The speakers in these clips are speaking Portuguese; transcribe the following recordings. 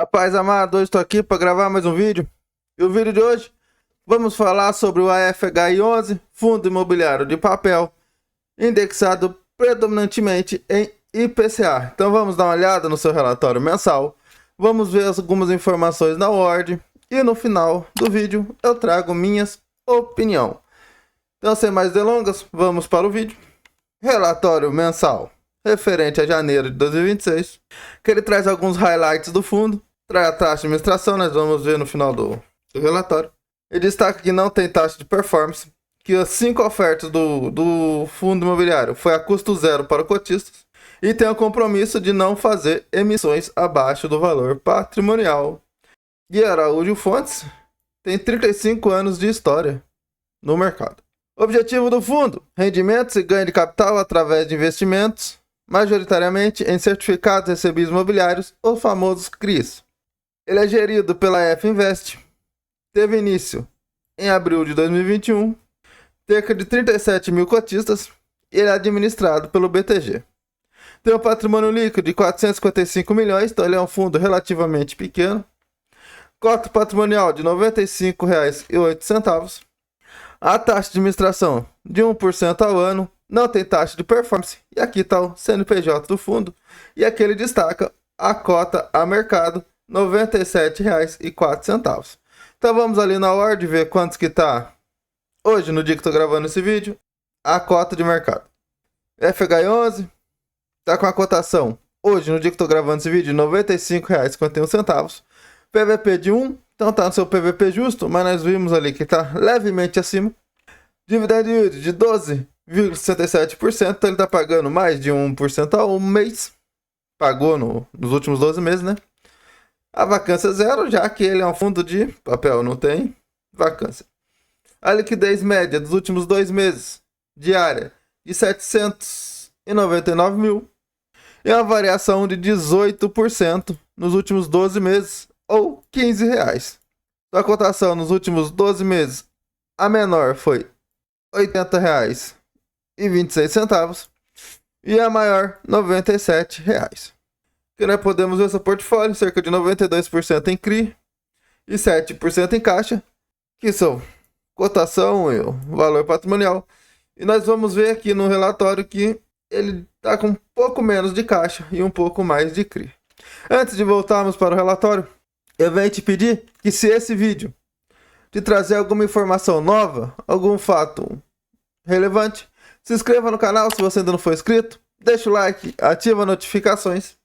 Rapaz amado, hoje estou aqui para gravar mais um vídeo. E o vídeo de hoje, vamos falar sobre o AFHI11, Fundo Imobiliário de Papel, indexado predominantemente em IPCA. Então vamos dar uma olhada no seu relatório mensal, vamos ver algumas informações na Word e no final do vídeo eu trago minhas opiniões. Então sem mais delongas, vamos para o vídeo. Relatório mensal referente a janeiro de 2026, que ele traz alguns highlights do fundo, traz a taxa de administração, nós vamos ver no final do relatório. Ele destaca que não tem taxa de performance, que as 5 ofertas do fundo imobiliário foi a custo zero para cotistas, e tem o compromisso de não fazer emissões abaixo do valor patrimonial. Gui Araújo Fontes tem 35 anos de história no mercado. Objetivo do fundo: rendimentos e ganho de capital através de investimentos, majoritariamente em certificados recebidos imobiliários, os famosos CRIs. Ele é gerido pela F Invest, teve início em abril de 2021, cerca de 37 mil cotistas, e ele é administrado pelo BTG. Tem um patrimônio líquido de 455 milhões, então ele é um fundo relativamente pequeno. Cota patrimonial de R$ 95,08. A taxa de administração de 1% ao ano, não tem taxa de performance, e aqui está o CNPJ do fundo, e aqui ele destaca a cota a mercado, R$ 97,04. Então vamos ali na Word ver quantos que está hoje, no dia que estou gravando esse vídeo, a cota de mercado. FHI11 está com a cotação, hoje no dia que estou gravando esse vídeo, R$ 95,51. PVP de 1, então está no seu PVP justo, mas nós vimos ali que está levemente acima. Dividend yield de 12,67%, então ele está pagando mais de 1% ao mês. Pagou nos últimos 12 meses, né? A vacância é zero, já que ele é um fundo de papel, não tem vacância. A liquidez média dos últimos 2 meses, diária, de 799 mil. E uma variação de 18% nos últimos 12 meses, ou R$15. A cotação nos últimos 12 meses, a menor foi R$ 80,26 e a maior R$ 97,00. Que nós podemos ver seu portfólio, cerca de 92% em CRI e 7% em caixa, que são cotação e o valor patrimonial. E nós vamos ver aqui no relatório que ele está com um pouco menos de caixa e um pouco mais de CRI. Antes de voltarmos para o relatório, eu venho te pedir que, se esse vídeo te trazer alguma informação nova, algum fato relevante, se inscreva no canal se você ainda não for inscrito, deixa o like, ativa as notificações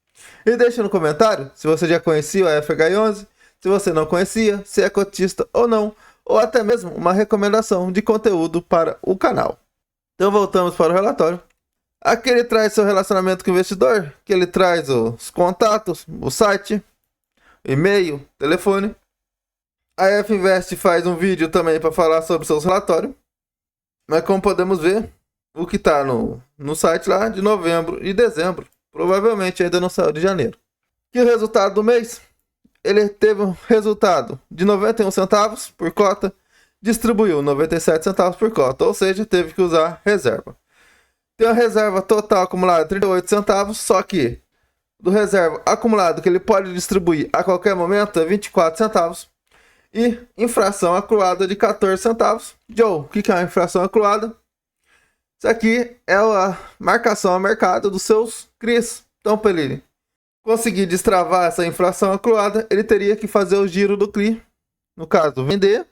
e deixa no comentário se você já conhecia o FHI11, se você não conhecia, se é cotista ou não, ou até mesmo uma recomendação de conteúdo para o canal. Então voltamos para o relatório. Aqui ele traz seu relacionamento com o investidor, que ele traz os contatos, o site, e-mail, telefone. A F Invest faz um vídeo também para falar sobre seus relatórios. Mas como podemos ver, o que está no site lá de novembro e dezembro, provavelmente ainda não saiu de janeiro. Que o resultado do mês, ele teve um resultado de 91 centavos por cota, distribuiu 97 centavos por cota, ou seja, teve que usar reserva. Tem uma reserva total acumulada de 38 centavos, só que do reserva acumulado que ele pode distribuir a qualquer momento é 24 centavos. E infração acruada de 14 centavos. Joe, o que é a infração acruada? Isso aqui é a marcação a mercado dos seus CRIs. Então, para ele conseguir destravar essa inflação acruada, ele teria que fazer o giro do CRI, no caso, vender,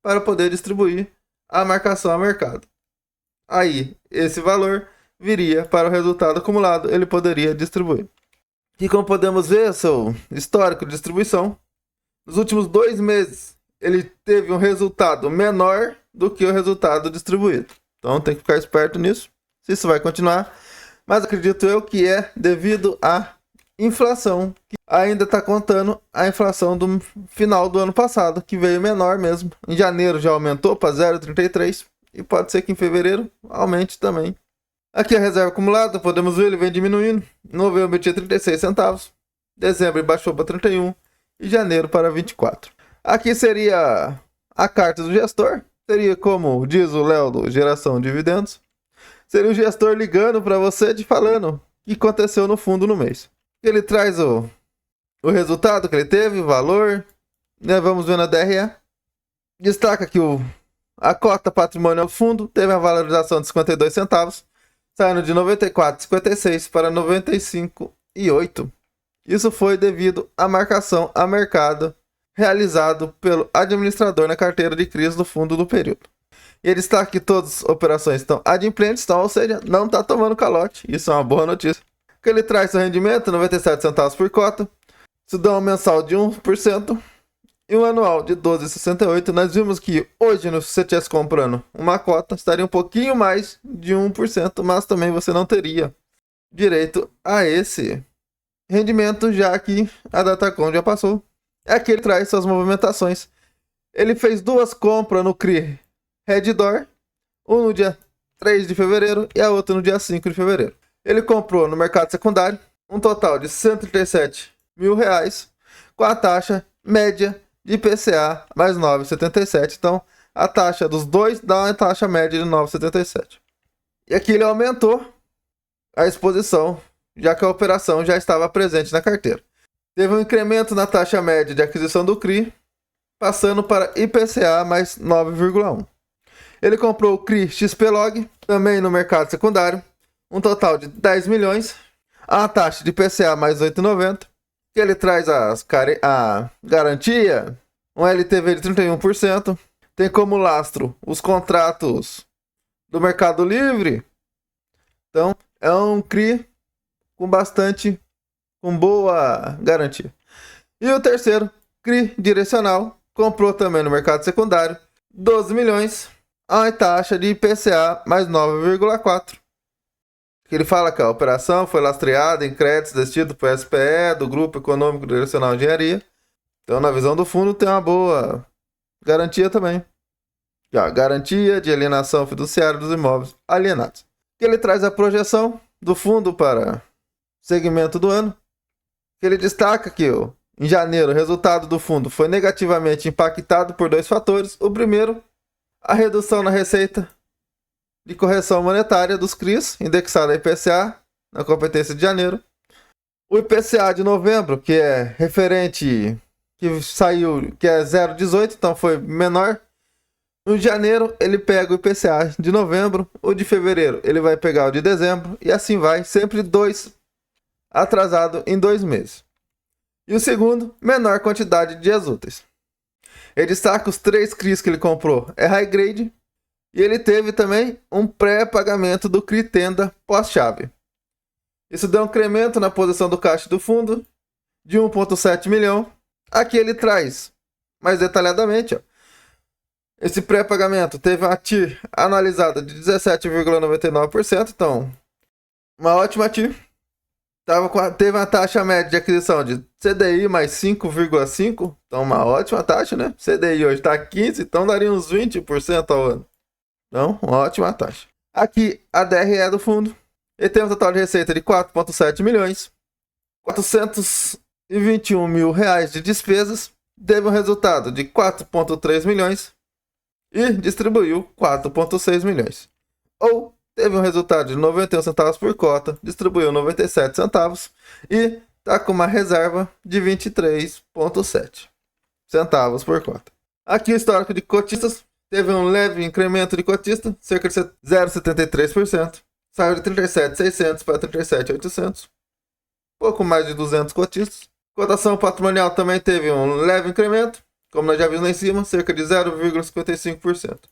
para poder distribuir a marcação a mercado. Aí, esse valor viria para o resultado acumulado, ele poderia distribuir. E como podemos ver, seu histórico de distribuição, nos últimos 2 meses, ele teve um resultado menor do que o resultado distribuído. Então tem que ficar esperto nisso, se isso vai continuar. Mas acredito eu que é devido à inflação, que ainda está contando a inflação do final do ano passado, que veio menor mesmo. Em janeiro já aumentou para 0,33 e pode ser que em fevereiro aumente também. Aqui a reserva acumulada, podemos ver, ele vem diminuindo. Em novembro tinha 36 centavos, dezembro baixou para 31 e janeiro para 24. Aqui seria a carta do gestor, seria como diz o Léo do Geração de Dividendos, seria o gestor ligando para você te falando o que aconteceu no fundo no mês. Ele traz o resultado que ele teve, o valor, né? Vamos ver na DRE. Destaca que a cota patrimonial do fundo teve a valorização de 52 centavos, saindo de 94,56 para 95,8. Isso foi devido à marcação a mercado realizado pelo administrador na carteira de CRIs do fundo do período. E ele destaca que todas as operações estão adimplentes, então, ou seja, não está tomando calote. Isso é uma boa notícia. Que ele traz seu rendimento, 97 centavos por cota. Isso dá um mensal de 1% e um anual de 12,68. Nós vimos que hoje, se você estivesse comprando uma cota, estaria um pouquinho mais de 1%, mas também você não teria direito a esse rendimento, já que a Datacom já passou. Aqui ele traz suas movimentações. Ele fez 2 compras no CRI Redditor, um no dia 3 de fevereiro e a outra no dia 5 de fevereiro. Ele comprou no mercado secundário um total de R$137 mil, com a taxa média de IPCA mais 9,77. Então, a taxa dos dois dá uma taxa média de 9,77. E aqui ele aumentou a exposição, já que a operação já estava presente na carteira. Teve um incremento na taxa média de aquisição do CRI, passando para IPCA mais 9,1. Ele comprou o CRI XPlog, também no mercado secundário, um total de 10 milhões, a taxa de IPCA mais 8,90, que ele traz a garantia, um LTV de 31%, tem como lastro os contratos do Mercado Livre. Então, é um CRI com boa garantia. E o terceiro, CRI direcional, comprou também no mercado secundário 12 milhões, a uma taxa de IPCA mais 9,4. Que ele fala que a operação foi lastreada em créditos destinados para o SPE do Grupo Econômico Direcional de Engenharia. Então, na visão do fundo, tem uma boa garantia também. Garantia de alienação fiduciária dos imóveis alienados. Ele traz a projeção do fundo para o segmento do ano. Ele destaca que em janeiro o resultado do fundo foi negativamente impactado por 2 fatores. O primeiro, a redução na receita de correção monetária dos CRIs, indexada a IPCA, na competência de janeiro. O IPCA de novembro, que é referente, que saiu, que é 0,18, então foi menor. No janeiro, ele pega o IPCA de novembro, o de fevereiro ele vai pegar o de dezembro, e assim vai, sempre 2 atrasado em 2 meses. E o segundo, menor quantidade de dias úteis. Ele destaca os 3 CRIs que ele comprou, é high grade, e ele teve também um pré-pagamento do CRI Tenda pós-chave. Isso deu um incremento na posição do caixa do fundo de 1,7 milhão. Aqui ele traz mais detalhadamente. Esse pré-pagamento teve uma TIR analisada de 17,99%. Então, uma ótima TIR. Teve uma taxa média de aquisição de CDI mais 5,5%. Então, uma ótima taxa, né? CDI hoje está 15%, então daria uns 20% ao ano. Então, uma ótima taxa. Aqui, a DRE do fundo. Ele tem um total de receita de 4,7 milhões. 421 mil reais de despesas. Teve um resultado de 4,3 milhões. E distribuiu 4,6 milhões. Ou teve um resultado de 91 centavos por cota. Distribuiu 97 centavos. E está com uma reserva de 23,7 centavos por cota. Aqui o histórico de cotistas. Teve um leve incremento de cotista, cerca de 0,73%. Saiu de 37.600 para 37.800. Pouco mais de 200 cotistas. Cotação patrimonial também teve um leve incremento, como nós já vimos lá em cima, cerca de 0,55%.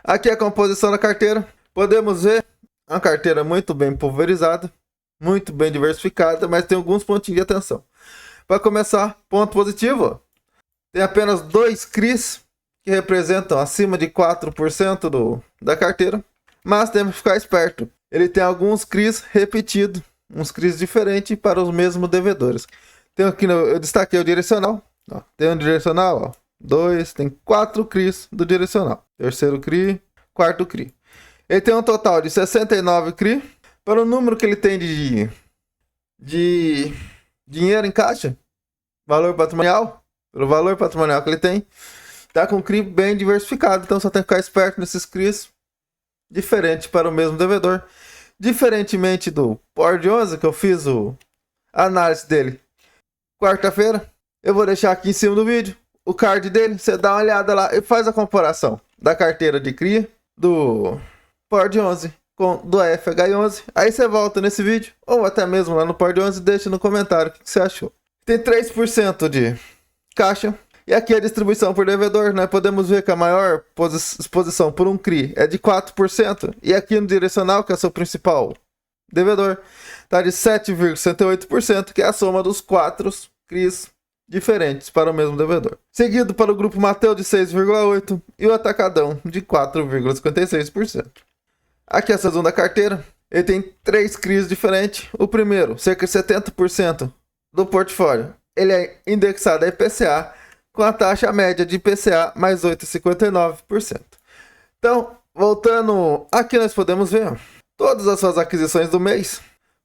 Aqui a composição da carteira. Podemos ver uma carteira muito bem pulverizada, muito bem diversificada, mas tem alguns pontinhos de atenção. Para começar, ponto positivo. Tem apenas 2 CRIs que representam acima de 4% da carteira, mas temos que ficar esperto. Ele tem alguns CRIs repetidos, uns CRIs diferentes para os mesmos devedores. Tem aqui, eu destaquei o direcional, tem um direcional, 2, tem 4 CRIs do direcional, terceiro CRI, quarto CRI. Ele tem um total de 69 CRI, para o número que ele tem de dinheiro em caixa, valor patrimonial, pelo valor patrimonial que ele tem, tá com um CRI bem diversificado, então só tem que ficar esperto nesses CRIs diferentes para o mesmo devedor. Diferentemente do POR de 11, que eu fiz a análise dele quarta-feira. Eu vou deixar aqui em cima do vídeo o card dele. Você dá uma olhada lá e faz a comparação da carteira de CRI do Pord 11 com do AFHI11. Aí você volta nesse vídeo ou até mesmo lá no Pord 11 e deixa no comentário o que você achou. Tem 3% de caixa. E aqui a distribuição por devedor, nós podemos ver que a maior exposição por um CRI é de 4%. E aqui no direcional, que é o seu principal devedor, está de 7,68%, que é a soma dos 4 CRIs diferentes para o mesmo devedor. Seguido para o grupo Mateu de 6,8% e o Atacadão de 4,56%. Aqui a segunda carteira, ele tem 3 CRIs diferentes. O primeiro, cerca de 70% do portfólio, ele é indexado a IPCA, com a taxa média de IPCA mais 8,59%. Então, voltando, aqui nós podemos ver, todas as suas aquisições do mês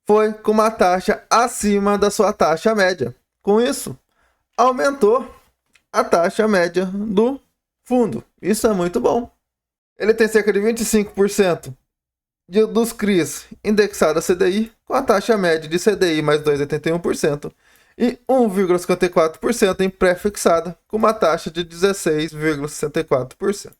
foi com uma taxa acima da sua taxa média. Com isso, aumentou a taxa média do fundo. Isso é muito bom. Ele tem cerca de 25% dos CRIs indexados a CDI, com a taxa média de CDI mais 2,81%. E 1,54% em pré-fixada, com uma taxa de 16,64%.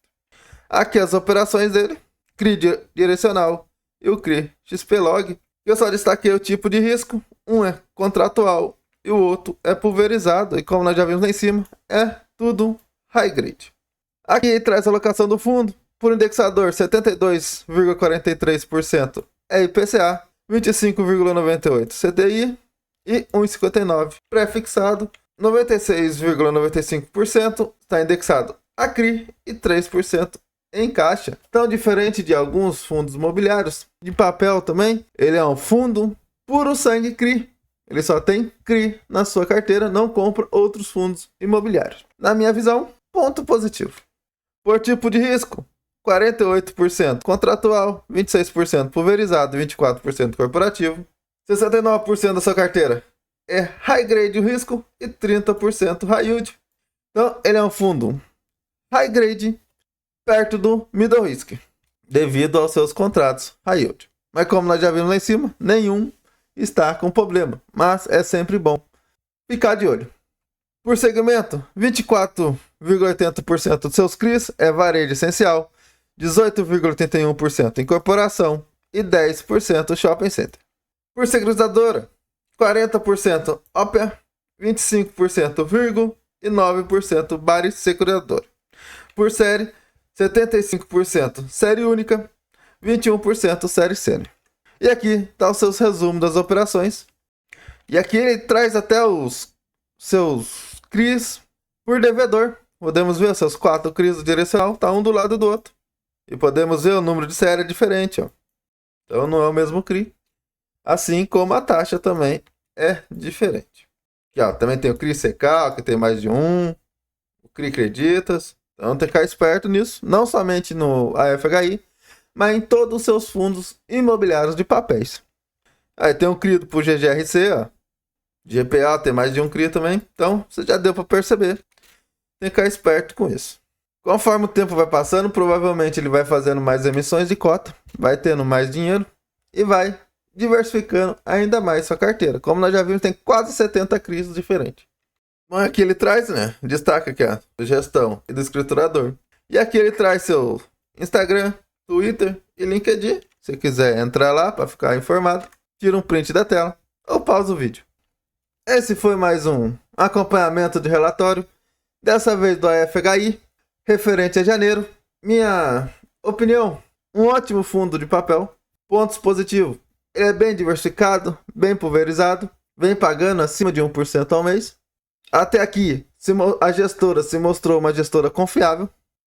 Aqui as operações dele, CRI direcional e o CRI XPlog. Eu só destaquei o tipo de risco, um é contratual e o outro é pulverizado. E como nós já vimos lá em cima, é tudo high grade. Aqui traz a alocação do fundo, por indexador 72,43% é IPCA, 25,98% CDI, e 1,59% pré-fixado, 96,95% está indexado a CRI e 3% em caixa. Então, diferente de alguns fundos imobiliários de papel também, ele é um fundo puro sangue CRI. Ele só tem CRI na sua carteira, não compra outros fundos imobiliários. Na minha visão, ponto positivo. Por tipo de risco, 48% contratual, 26% pulverizado e 24% corporativo. 69% da sua carteira é high grade o risco e 30% high yield. Então, ele é um fundo high grade perto do middle risk, devido aos seus contratos high yield. Mas como nós já vimos lá em cima, nenhum está com problema. Mas é sempre bom ficar de olho. Por segmento, 24,80% dos seus CRIs é varejo essencial, 18,81% em corporação e 10% shopping center. Por securitizadora, 40% OPEA, 25% Virgo e 9% Bari Securitadora. Por série, 75% série única, 21% série sênior. E aqui está os seus resumos das operações. E aqui ele traz até os seus CRIs por devedor. Podemos ver os seus 4 CRIs do direcional, tá um do lado do outro. E podemos ver o número de série diferente, ó. Então não é o mesmo CRI. Assim como a taxa também é diferente. Aqui, ó, também tem o CRI CK, que tem mais de um. O CRI Creditas. Então tem que ficar esperto nisso. Não somente no AFHI, mas em todos os seus fundos imobiliários de papéis. Aí tem um CRI pro GGRC, ó. GPA tem mais de um CRI também. Então você já deu para perceber. Tem que ficar esperto com isso. Conforme o tempo vai passando, provavelmente ele vai fazendo mais emissões de cota. Vai tendo mais dinheiro. E vai diversificando ainda mais sua carteira. Como nós já vimos, tem quase 70 CRIs diferentes. Mas aqui ele traz, né? Destaca aqui, ó, do gestão e do escriturador. E aqui ele traz seu Instagram, Twitter e LinkedIn. Se quiser entrar lá para ficar informado, tira um print da tela ou pausa o vídeo. Esse foi mais um acompanhamento de relatório. Dessa vez do AFHI, referente a janeiro. Minha opinião, um ótimo fundo de papel. Pontos positivos. Ele é bem diversificado, bem pulverizado, vem pagando acima de 1% ao mês. Até aqui, a gestora se mostrou uma gestora confiável.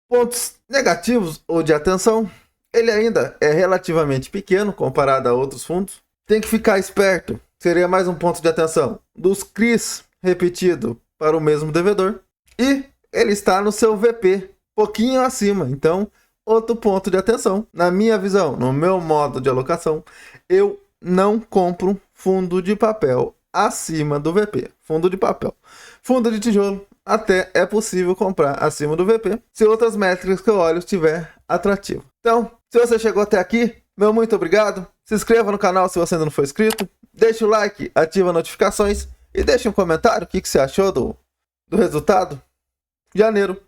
Pontos negativos ou de atenção, ele ainda é relativamente pequeno comparado a outros fundos. Tem que ficar esperto, seria mais um ponto de atenção, dos CRIs repetido para o mesmo devedor. E ele está no seu VP, pouquinho acima, então outro ponto de atenção. Na minha visão, no meu modo de alocação, eu não compro fundo de papel acima do VP. Fundo de papel. Fundo de tijolo, até é possível comprar acima do VP, se outras métricas que eu olho estiver atrativo. Então, se você chegou até aqui, meu muito obrigado. Se inscreva no canal se você ainda não for inscrito. Deixe o like, ativa as notificações E deixe um comentário o que você achou do resultado. Janeiro.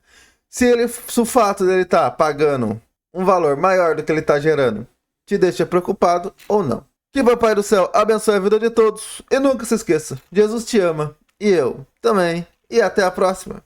Se o fato dele estar pagando um valor maior do que ele está gerando te deixa preocupado ou não. Que o Papai do Céu abençoe a vida de todos. E nunca se esqueça, Jesus te ama. E eu também. E até a próxima.